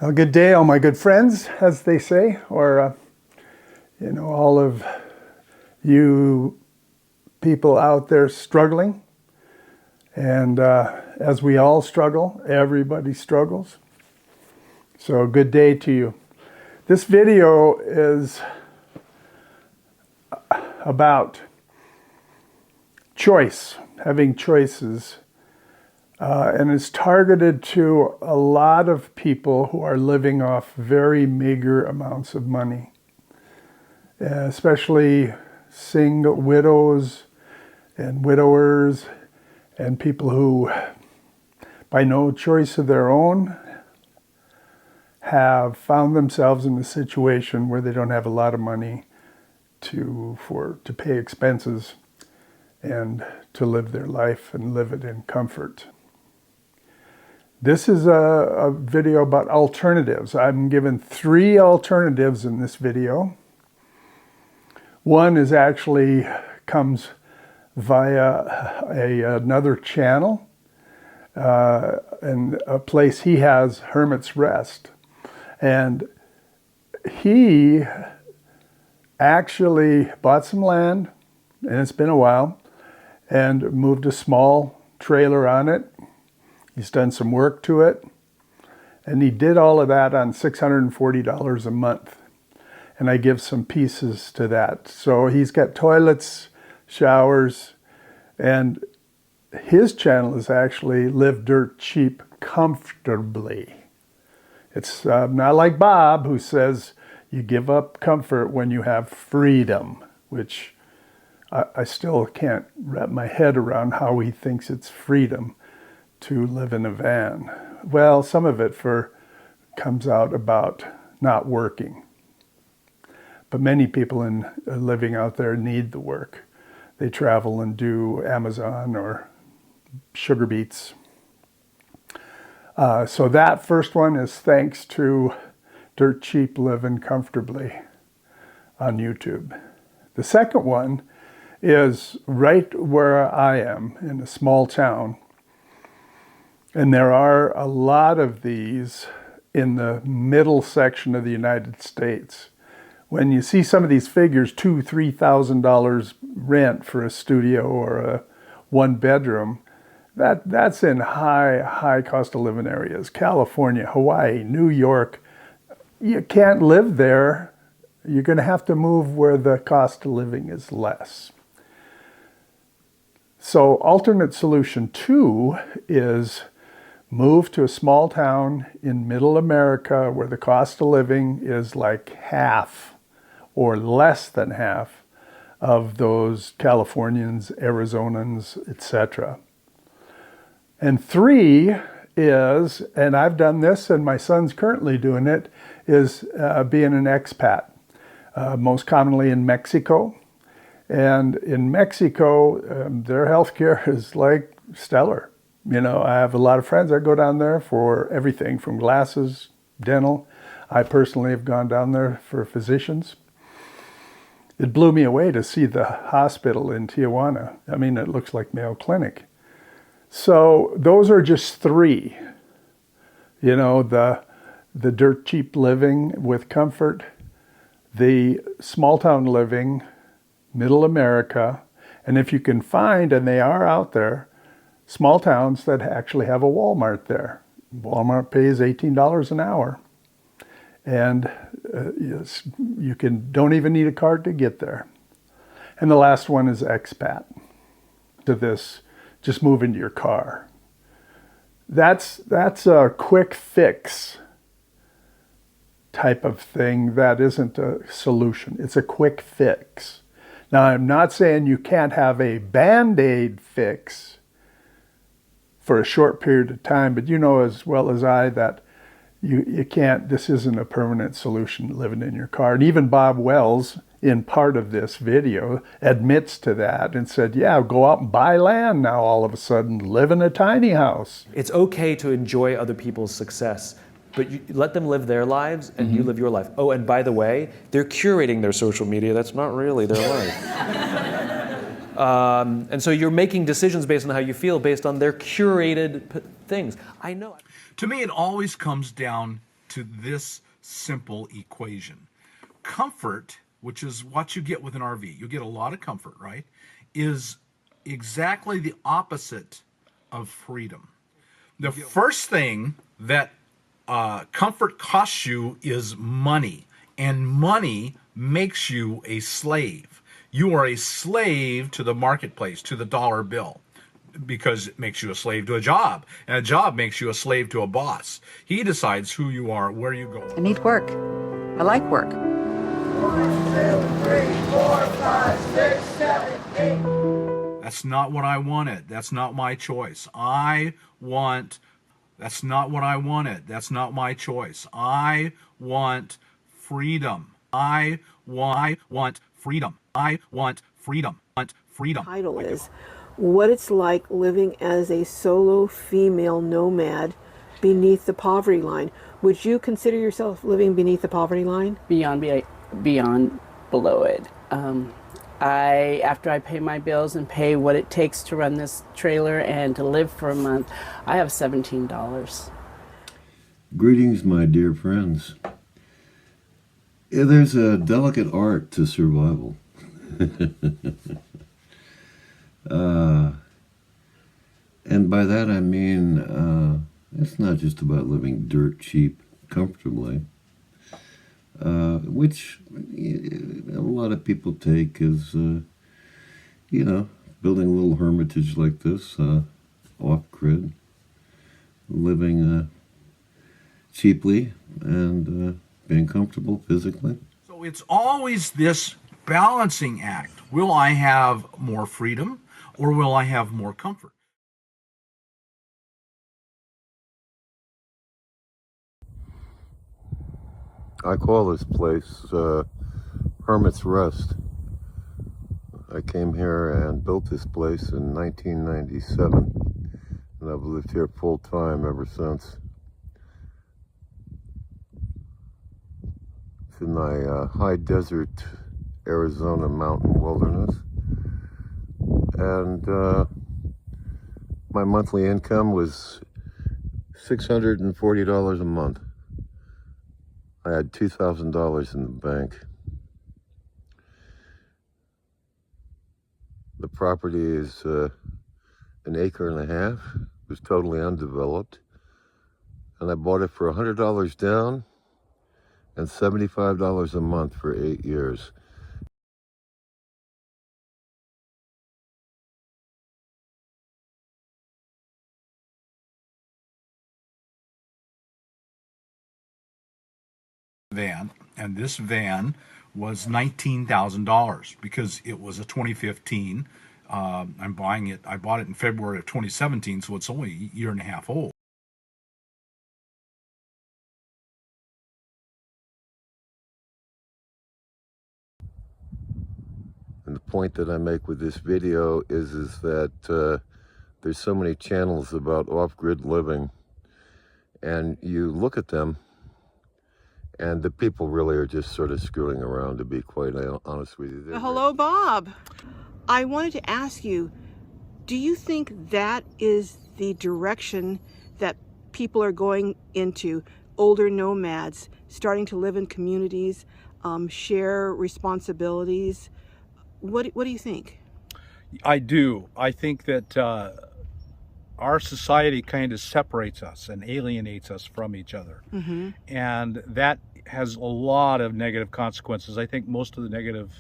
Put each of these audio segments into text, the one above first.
Well, good day, all my good friends, as they say, or, all of you people out there struggling. And as we all struggle, everybody struggles. So good day to you. This video is about choice, having choices. And it's targeted to a lot of people who are living off very meager amounts of money, especially single widows and widowers and people who, by no choice of their own, have found themselves in a situation where they don't have a lot of money to pay expenses and to live their life and live it in comfort. This is a video about alternatives. I'm given 3 alternatives in this video. One is actually comes via another channel and a place he has, Hermit's Rest. And he actually bought some land, and it's been a while, and moved a small trailer on it. He's done some work to it, and he did all of that on $640 a month. And I give some pieces to that. So he's got toilets, showers, and his channel is actually Live Dirt Cheap Comfortably. It's not like Bob, who says you give up comfort when you have freedom, which I still can't wrap my head around how he thinks it's freedom to live in a van. Well, some of it comes out about not working. But many people living out there need the work. They travel and do Amazon or sugar beets. So that first one is thanks to Dirt Cheap Living Comfortably on YouTube. The second one is right where I am in a small town. And there are a lot of these in the middle section of the United States. When you see some of these figures, $2,000, $3,000 rent for a studio or a 1-bedroom, that's in high cost of living areas. California, Hawaii, New York. You can't live there. You're going to have to move where the cost of living is less. So alternate solution 2 is move to a small town in middle America where the cost of living is like half or less than half of those Californians, Arizonans, etc. And 3 is, and I've done this and my son's currently doing it, is being an expat, most commonly in Mexico. And in Mexico, their healthcare is like stellar. I have a lot of friends that go down there for everything from glasses, dental. I personally have gone down there for physicians. It blew me away to see the hospital in Tijuana. I mean, it looks like Mayo Clinic. So those are just 3. The dirt cheap living with comfort, the small town living, middle America, and if you can find, and they are out there, small towns that actually have a Walmart there. Walmart pays $18 an hour. And yes, you don't even need a card to get there. And the last one is expat. To this, just move into your car. That's a quick fix type of thing. That isn't a solution. It's a quick fix. Now, I'm not saying you can't have a Band-Aid fix for a short period of time, but you know as well as I that you can't, this isn't a permanent solution, living in your car. And even Bob Wells, in part of this video, admits to that and said, yeah, go out and buy land now all of a sudden, live in a tiny house. It's okay to enjoy other people's success, but you let them live their lives and you live your life. Oh, and by the way, they're curating their social media. That's not really their life. And so you're making decisions based on how you feel, based on their curated things. I know. To me, it always comes down to this simple equation. Comfort, which is what you get with an RV, you get a lot of comfort, right, is exactly the opposite of freedom. The first thing that comfort costs you is money, and money makes you a slave. You are a slave to the marketplace, to the dollar bill, because it makes you a slave to a job, and a job makes you a slave to a boss. He decides who you are, where you go. I need work. I like work. 1, 2, 3, 4, 5, 6, 7, 8. That's not what I wanted. That's not my choice. That's not what I wanted. That's not my choice. I want freedom. I want freedom. I want freedom. I want freedom. Title is what it's like living as a solo female nomad beneath the poverty line. Would you consider yourself living beneath the poverty line? Beyond below it. After I pay my bills and pay what it takes to run this trailer and to live for a month, I have $17. Greetings, my dear friends. Yeah, there's a delicate art to survival. And by that I mean, it's not just about living dirt cheap comfortably, which a lot of people take as, building a little hermitage like this, off-grid, living cheaply and being comfortable physically. So it's always this balancing act. Will I have more freedom or will I have more comfort? I call this place Hermit's Rest. I came here and built this place in 1997, and I've lived here full time ever since. It's in my high desert Arizona mountain wilderness, and my monthly income was $640 a month. I had $2,000 in the bank. The property is an acre and a half. It was totally undeveloped. And I bought it for $100 down and $75 a month for 8 years. Van, and this van was $19,000 because it was a 2015. I bought it in February of 2017, so it's only a year and a half old. And the point that I make with this video is that there's so many channels about off-grid living, and you look at them and the people really are just sort of screwing around, to be quite honest with you. Hello, Bob. I wanted to ask you, do you think that is the direction that people are going into? Older nomads starting to live in communities, share responsibilities. What do you think? I do. I think that our society kind of separates us and alienates us from each other. Mm-hmm. And that has a lot of negative consequences. I think most of the negative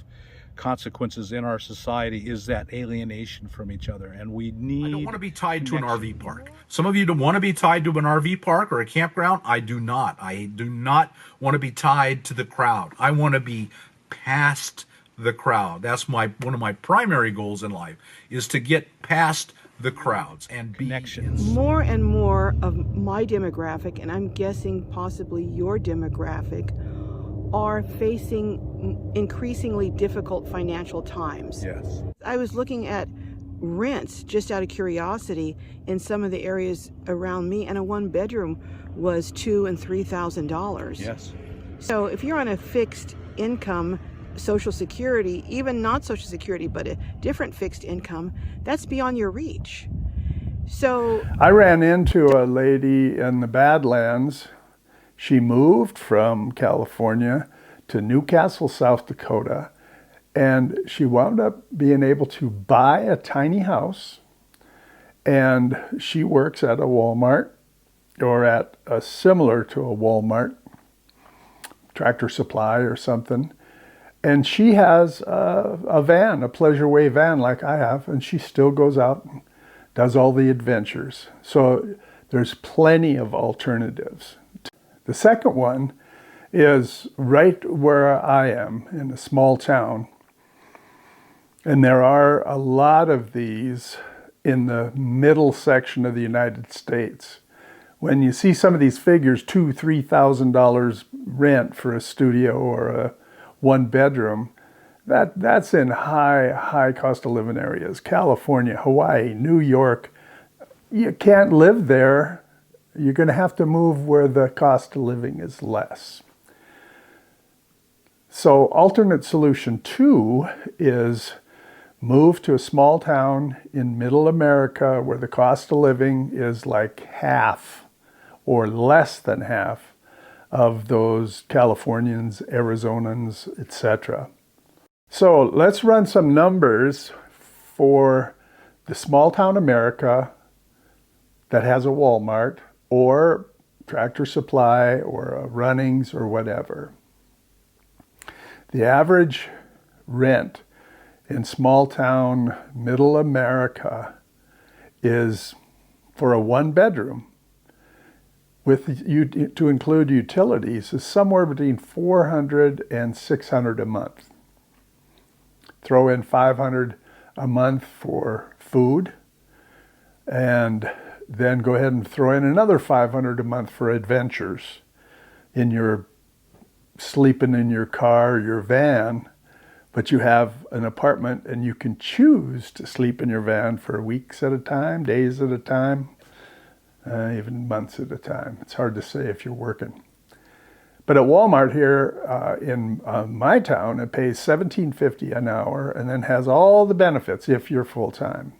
consequences in our society is that alienation from each other, and we need. I don't want to be tied to an RV park. Some of you don't want to be tied to an RV park or a campground. I do not. I do not want to be tied to the crowd. I want to be past the crowd. That's one of my primary goals in life, is to get past the crowds and connections. More and more of my demographic, and I'm guessing possibly your demographic, are facing increasingly difficult financial times. Yes. I was looking at rents just out of curiosity in some of the areas around me, and a one-bedroom was $2,000 and $3,000. Yes. So if you're on a fixed income, Social Security, even not Social Security, but a different fixed income, that's beyond your reach. So I ran into a lady in the Badlands. She moved from California to Newcastle, South Dakota, and she wound up being able to buy a tiny house, and she works at a Walmart, or at a similar to a Walmart, Tractor Supply or something. And she has a van, a Pleasureway van like I have, and she still goes out and does all the adventures. So there's plenty of alternatives. The second one is right where I am, in a small town. And there are a lot of these in the middle section of the United States. When you see some of these figures, $2,000, $3,000 rent for a studio or a one bedroom, that's in high cost of living areas. California, Hawaii, New York. You can't live there. You're going to have to move where the cost of living is less. So alternate solution 2 is move to a small town in middle America where the cost of living is like half or less than half of those Californians, Arizonans, etc. So let's run some numbers for the small town America that has a Walmart or Tractor Supply or a Runnings or whatever. The average rent in small town middle America is, for a one bedroom with to include utilities, is somewhere between $400 and $600 a month. Throw in $500 a month for food, and then go ahead and throw in another $500 a month for adventures in your sleeping in your car, your van. But you have an apartment and you can choose to sleep in your van for weeks at a time, days at a time, even months at a time. It's hard to say if you're working. But at Walmart here in my town, it pays $17.50 an hour and then has all the benefits if you're full-time.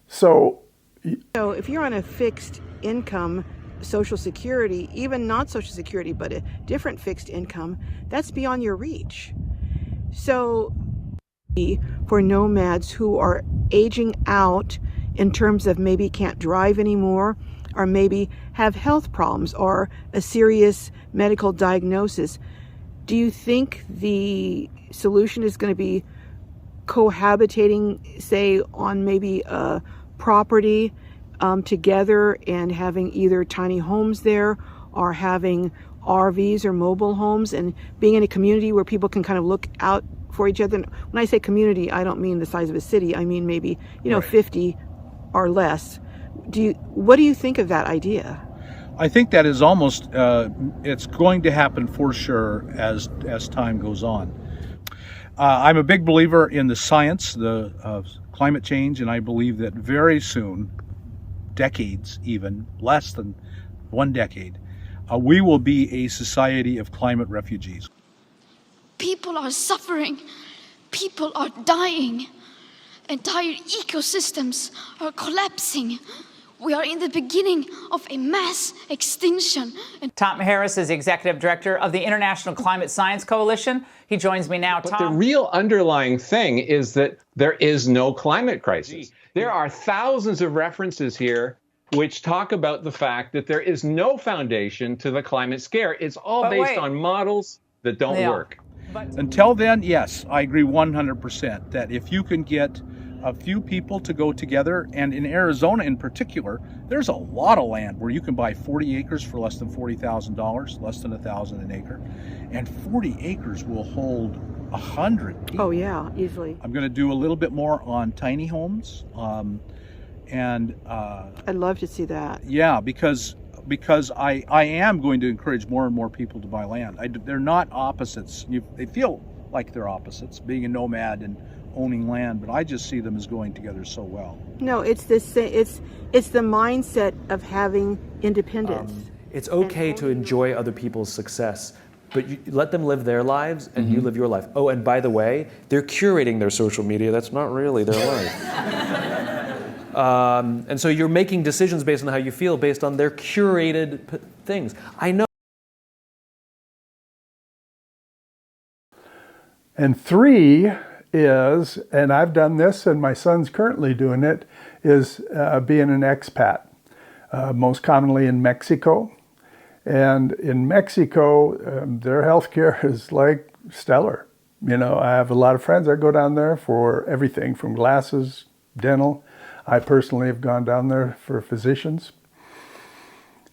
So if you're on a fixed income, Social Security, even not Social Security, but a different fixed income, that's beyond your reach. So for nomads who are aging out in terms of maybe can't drive anymore, or maybe have health problems or a serious medical diagnosis, do you think the solution is going to be cohabitating, say, on maybe a property together and having either tiny homes there or having RVs or mobile homes and being in a community where people can kind of look out for each other? When I say community, I don't mean the size of a city. I mean maybe, right, 50 or less. What do you think of that idea? I think that is almost, it's going to happen for sure as time goes on. I'm a big believer in the science of climate change, and I believe that very soon, decades even, less than 1 decade, we will be a society of climate refugees. People are suffering. People are dying. Entire ecosystems are collapsing. We are in the beginning of a mass extinction. Tom Harris is executive director of the International Climate Science Coalition. He joins me now. But Tom, the real underlying thing is that there is no climate crisis. There are thousands of references here which talk about the fact that there is no foundation to the climate scare. It's all based on models that don't work. Until then, yes, I agree 100% that if you can get a few people to go together, and in Arizona in particular, there's a lot of land where you can buy 40 acres for less than $40,000, less than $1,000 an acre, and 40 acres will hold 100 people. Oh yeah, easily. I'm going to do a little bit more on tiny homes, and I'd love to see that. Yeah, because I am going to encourage more and more people to buy land. They're not opposites. They feel like they're opposites, being a nomad and owning land, but I just see them as going together so well. No, it's the mindset of having independence. It's okay to enjoy other people's success, but you let them live their lives and you live your life. Oh, and by the way, they're curating their social media. That's not really their life. And so you're making decisions based on how you feel, based on their curated things. I know. And 3 is, and I've done this and my son's currently doing it, is being an expat, most commonly in Mexico. And in Mexico, their healthcare is like stellar. You know, I have a lot of friends that go down there for everything from glasses, dental. I personally have gone down there for physicians.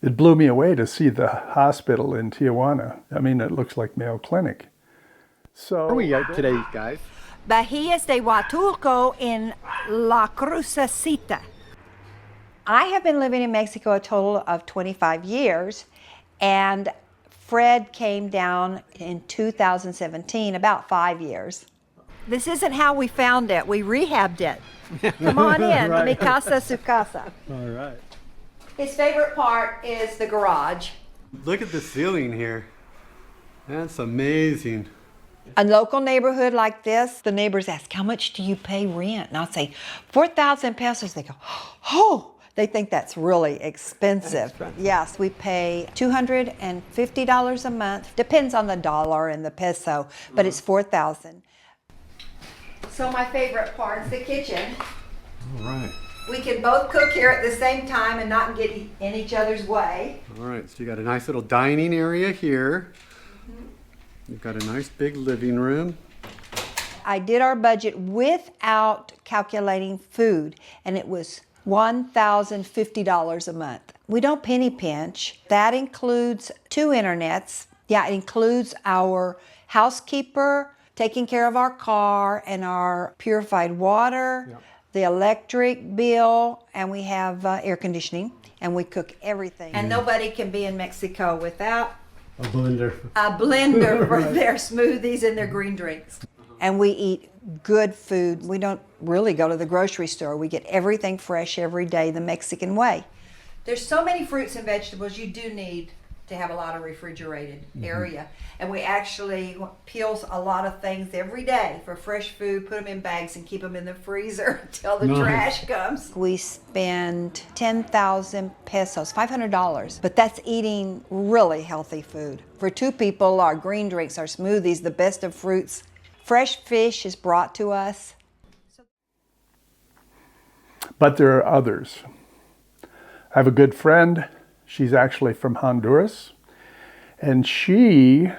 It blew me away to see the hospital in Tijuana. I mean, it looks like Mayo Clinic. So, Where are we at today, guys? Bajías de Huatulco in La Crucecita. I have been living in Mexico a total of 25 years, and Fred came down in 2017, about 5 years. This isn't how we found it. We rehabbed it. Come on in. Right. Mi casa, su casa. All right. His favorite part is the garage. Look at the ceiling here. That's amazing. A local neighborhood like this, the neighbors ask, how much do you pay rent? And I'll say, 4,000 pesos. They go, oh, they think that's really expensive. Yes, we pay $250 a month. Depends on the dollar and the peso, but it's 4,000. So my favorite part is the kitchen. All right. We can both cook here at the same time and not get in each other's way. All right, so you got a nice little dining area here. You've got a nice big living room. I did our budget without calculating food, and it was $1,050 a month. We don't penny pinch. That includes 2 internets. Yeah, it includes our housekeeper, taking care of our car and our purified water, the electric bill, and we have air conditioning, and we cook everything. And nobody can be in Mexico without A blender. a blender for their smoothies and their green drinks. And we eat good food. We don't really go to the grocery store. We get everything fresh every day the Mexican way. There's so many fruits and vegetables, you do need to have a lot of refrigerated area. And we actually peel a lot of things every day for fresh food, put them in bags and keep them in the freezer until the trash comes. We spend 10,000 pesos, $500, but that's eating really healthy food. For 2 people, our green drinks, our smoothies, the best of fruits. Fresh fish is brought to us. but there are others. I have a good friend. She's actually from Honduras, and she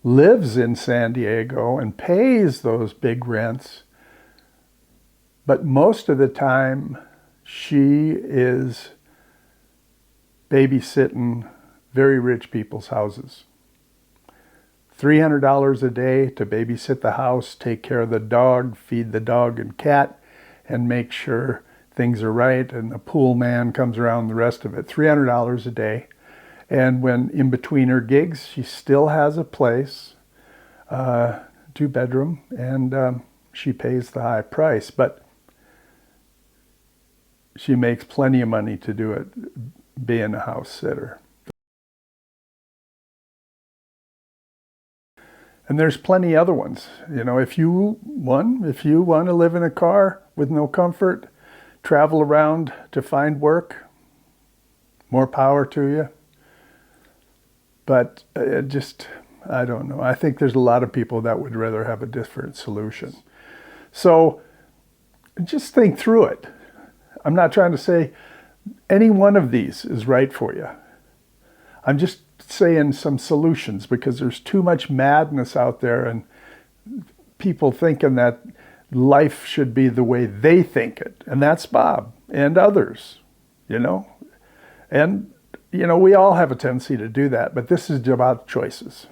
lives in San Diego and pays those big rents, but most of the time she is babysitting very rich people's houses. $300 a day to babysit the house, take care of the dog, feed the dog and cat, and make sure things are right, and the pool man comes around, the rest of it. $300 a day. And when in between her gigs, she still has a place, 2-bedroom, and she pays the high price, but she makes plenty of money to do it, being a house sitter. And there's plenty other ones. You know, if you want to live in a car with no comfort, travel around to find work, more power to you. But I don't know. I think there's a lot of people that would rather have a different solution. So just think through it. I'm not trying to say any one of these is right for you. I'm just saying some solutions, because there's too much madness out there and people thinking that life should be the way they think it. And that's Bob and others, you know. And, you know, we all have a tendency to do that, but this is about choices.